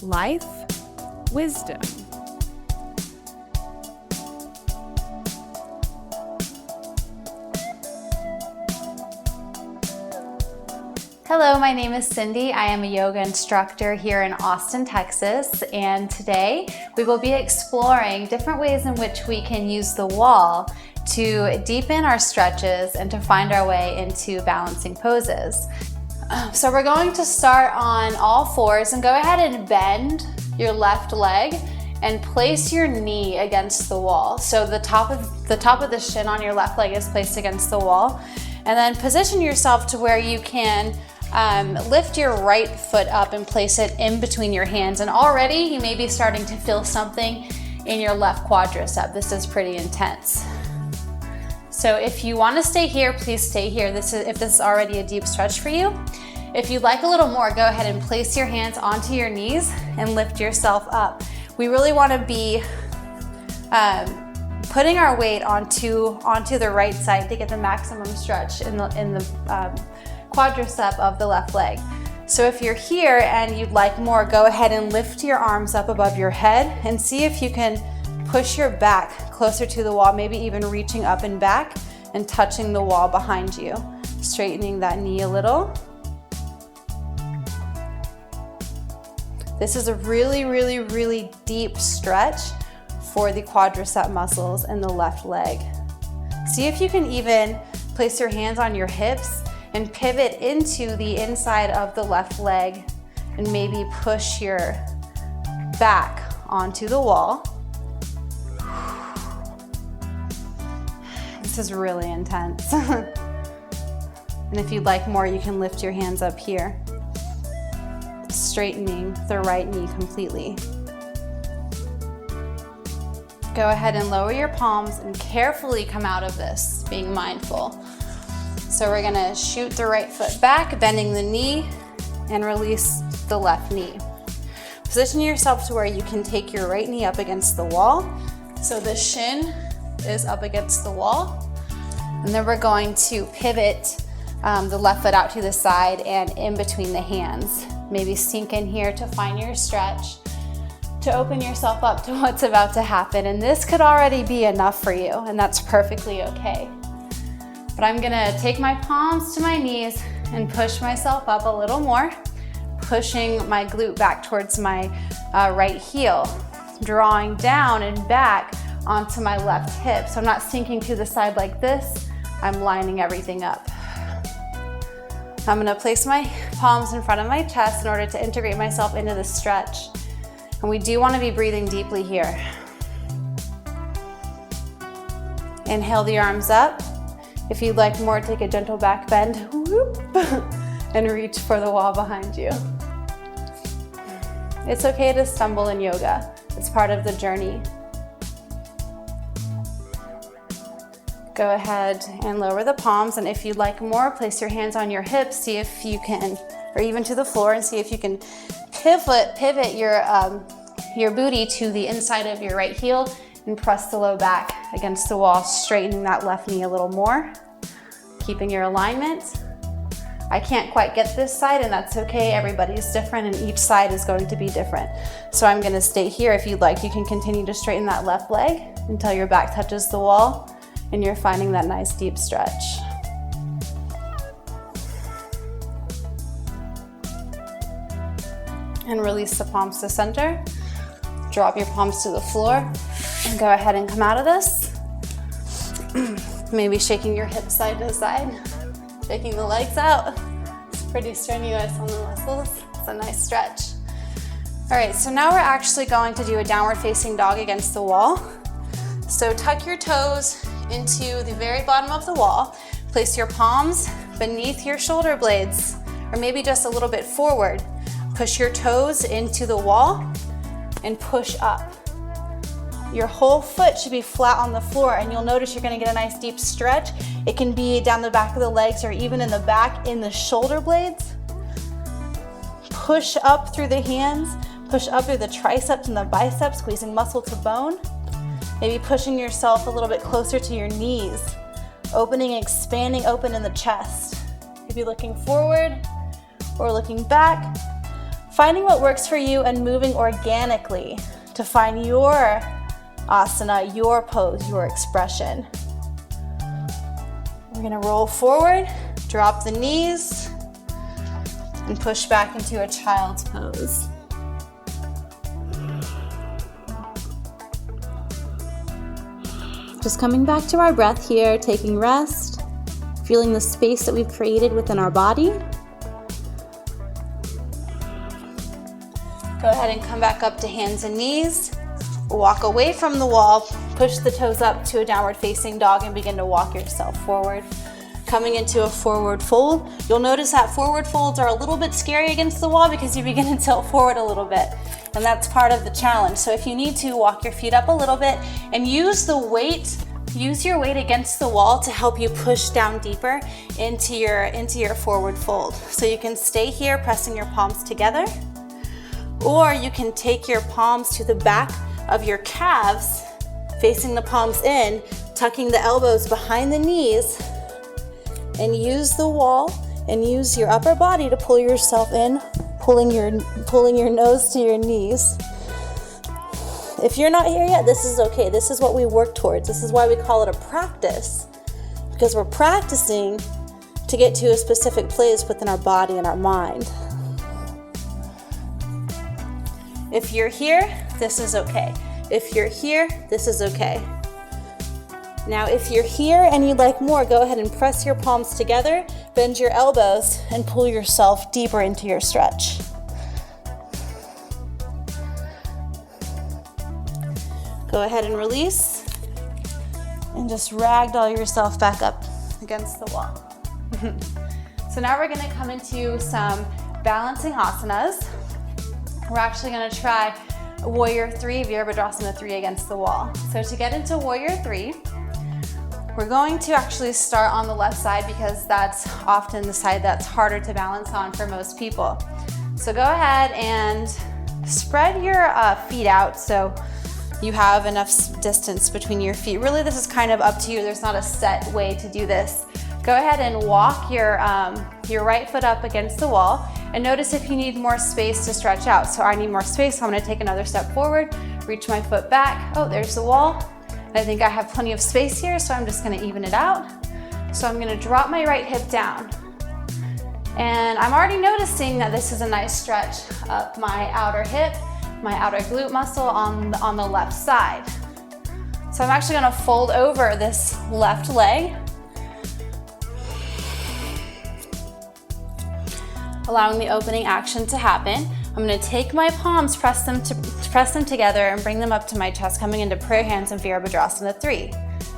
life, wisdom. Hello, my name is Cindie. I am a yoga instructor here in Austin, Texas, and today we will be exploring different ways in which we can use the wall to deepen our stretches and to find our way into balancing poses. So we're going to start on all fours and go ahead and bend your left leg and place your knee against the wall. So the top of the shin on your left leg is placed against the wall, and then position yourself to where you can lift your right foot up and place it in between your hands. And already you may be starting to feel something in your left quadricep. This is pretty intense. So if you want to stay here, please stay here. If this is already a deep stretch for you. If you'd like a little more, go ahead and place your hands onto your knees and lift yourself up. We really want to be putting our weight onto the right side to get the maximum stretch in the quadricep of the left leg. So if you're here and you'd like more, go ahead and lift your arms up above your head and see if you can push your back closer to the wall, maybe even reaching up and back and touching the wall behind you, straightening that knee a little. This is a really, really, really deep stretch for the quadricep muscles in the left leg. See if you can even place your hands on your hips and pivot into the inside of the left leg and maybe push your back onto the wall. This is really intense. And if you'd like more, you can lift your hands up here, straightening the right knee completely. Go ahead and lower your palms and carefully come out of this, being mindful. So we're gonna shoot the right foot back, bending the knee, and release the left knee. Position yourself to where you can take your right knee up against the wall. So the shin is up against the wall. And then we're going to pivot the left foot out to the side and in between the hands. Maybe sink in here to find your stretch, to open yourself up to what's about to happen. And this could already be enough for you, and that's perfectly okay. But I'm gonna take my palms to my knees and push myself up a little more, pushing my glute back towards my right heel, drawing down and back onto my left hip. So I'm not sinking to the side like this, I'm lining everything up. I'm gonna place my palms in front of my chest in order to integrate myself into the stretch. And we do wanna be breathing deeply here. Inhale the arms up. If you'd like more, take a gentle back bend, whoop, and reach for the wall behind you. It's okay to stumble in yoga. It's part of the journey. Go ahead and lower the palms, and if you'd like more, place your hands on your hips, see if you can, or even to the floor, and see if you can pivot your booty to the inside of your right heel and press the low back against the wall, straightening that left knee a little more, keeping your alignment. I can't quite get this side, and that's okay. Everybody's different and each side is going to be different. So I'm gonna stay here. If you'd like, you can continue to straighten that left leg until your back touches the wall and you're finding that nice deep stretch. And release the palms to center. Drop your palms to the floor and go ahead and come out of this. Maybe shaking your hips side to side, shaking the legs out. It's pretty strenuous on the muscles. It's a nice stretch. All right, so now we're actually going to do a downward facing dog against the wall. So tuck your toes into the very bottom of the wall. Place your palms beneath your shoulder blades, or maybe just a little bit forward. Push your toes into the wall and push up. Your whole foot should be flat on the floor, and you'll notice you're gonna get a nice deep stretch. It can be down the back of the legs or even in the back in the shoulder blades. Push up through the hands, push up through the triceps and the biceps, squeezing muscle to bone. Maybe pushing yourself a little bit closer to your knees, opening and expanding open in the chest. Maybe looking forward or looking back. Finding what works for you and moving organically to find your asana, your pose, your expression. We're gonna roll forward, drop the knees, and push back into a child's pose. Just coming back to our breath here, taking rest, feeling the space that we've created within our body. Go ahead and come back up to hands and knees. Walk away from the wall, push the toes up to a downward facing dog and begin to walk yourself forward. Coming into a forward fold. You'll notice that forward folds are a little bit scary against the wall because you begin to tilt forward a little bit. And that's part of the challenge. So if you need to, walk your feet up a little bit and use your weight against the wall to help you push down deeper into your forward fold. So you can stay here pressing your palms together, or you can take your palms to the back of your calves, facing the palms in, tucking the elbows behind the knees, and use the wall and use your upper body to pull yourself in, pulling your nose to your knees. If you're not here yet, this is okay. This is what we work towards. This is why we call it a practice, because we're practicing to get to a specific place within our body and our mind. If you're here, this is okay. If you're here, this is okay. Now, if you're here and you'd like more, go ahead and press your palms together, bend your elbows, and pull yourself deeper into your stretch. Go ahead and release, and just ragdoll yourself back up against the wall. So now we're gonna come into some balancing asanas. We're actually gonna try Warrior 3, Virabhadrasana 3 against the wall. So to get into Warrior 3, we're going to actually start on the left side because that's often the side that's harder to balance on for most people. So go ahead and spread your feet out so you have enough distance between your feet. Really, this is kind of up to you. There's not a set way to do this. Go ahead and walk your right foot up against the wall, and notice if you need more space to stretch out. So I need more space, so I'm gonna take another step forward, reach my foot back. Oh, there's the wall. I think I have plenty of space here, so I'm just gonna even it out. So I'm gonna drop my right hip down. And I'm already noticing that this is a nice stretch up my outer hip, my outer glute muscle on the left side. So I'm actually gonna fold over this left leg, allowing the opening action to happen. I'm gonna take my palms, press them together and bring them up to my chest, coming into prayer hands in Virabhadrasana 3.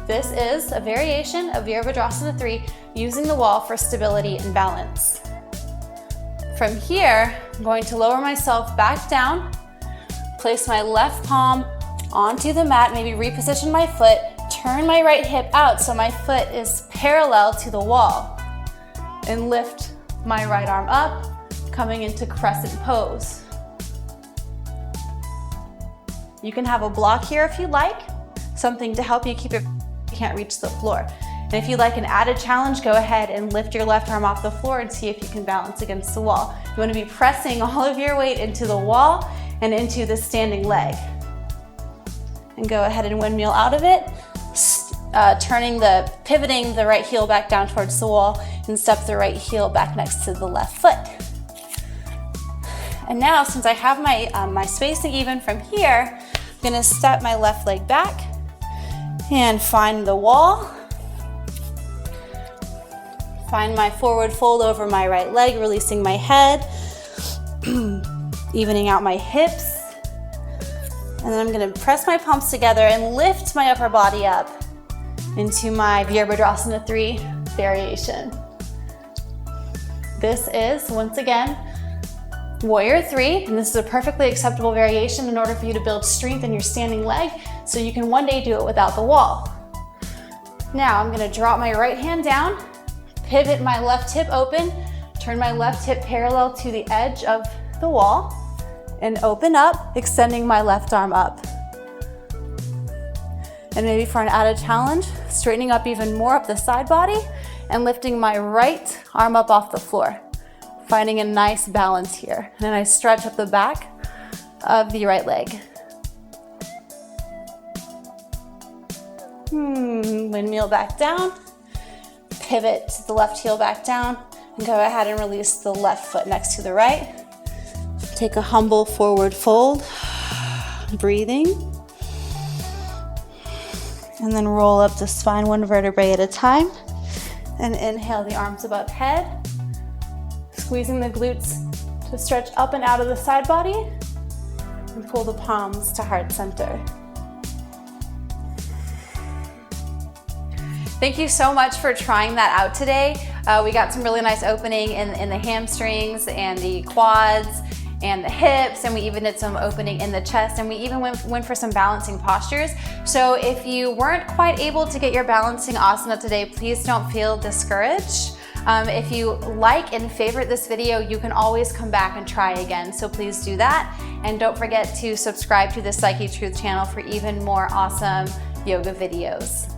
This is a variation of Virabhadrasana 3 using the wall for stability and balance. From here, I'm going to lower myself back down, place my left palm onto the mat, maybe reposition my foot, turn my right hip out so my foot is parallel to the wall, and lift my right arm up, coming into crescent pose. You can have a block here if you like, something to help you keep it, you can't reach the floor. And if you'd like an added challenge, go ahead and lift your left arm off the floor and see if you can balance against the wall. You want to be pressing all of your weight into the wall and into the standing leg. And go ahead and windmill out of it, pivoting the right heel back down towards the wall and step the right heel back next to the left foot. And now, since I have my spacing even from here, I'm gonna step my left leg back and find the wall. Find my forward fold over my right leg, releasing my head, evening out my hips. And then I'm gonna press my palms together and lift my upper body up into my Virabhadrasana 3 variation. This is, once again, Warrior 3, and this is a perfectly acceptable variation in order for you to build strength in your standing leg so you can one day do it without the wall. Now I'm gonna drop my right hand down, pivot my left hip open, turn my left hip parallel to the edge of the wall, and open up, extending my left arm up. And maybe for an added challenge, straightening up even more up the side body and lifting my right arm up off the floor. finding a nice balance here. And then I stretch up the back of the right leg. Windmill back down, pivot to the left heel back down, and go ahead and release the left foot next to the right. Take a humble forward fold, breathing. And then roll up the spine one vertebrae at a time. And inhale the arms above head, squeezing the glutes to stretch up and out of the side body, and pull the palms to heart center. Thank you so much for trying that out today. We got some really nice opening in the hamstrings and the quads and the hips, and we even did some opening in the chest, and we even went for some balancing postures. So if you weren't quite able to get your balancing asana today, please don't feel discouraged. If you like and favorite this video, you can always come back and try again, so please do that. And don't forget to subscribe to the Psychetruth channel for even more awesome yoga videos.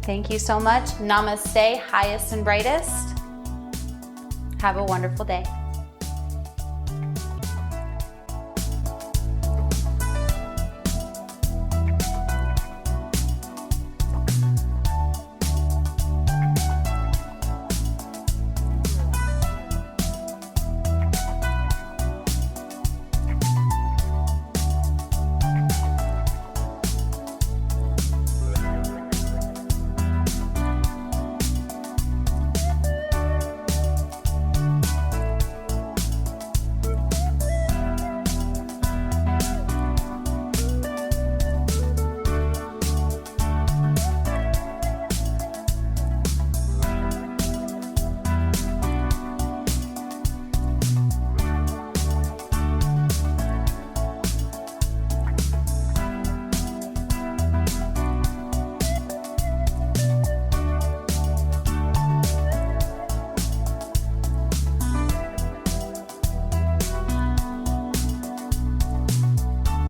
Thank you so much. Namaste, highest and brightest. Have a wonderful day.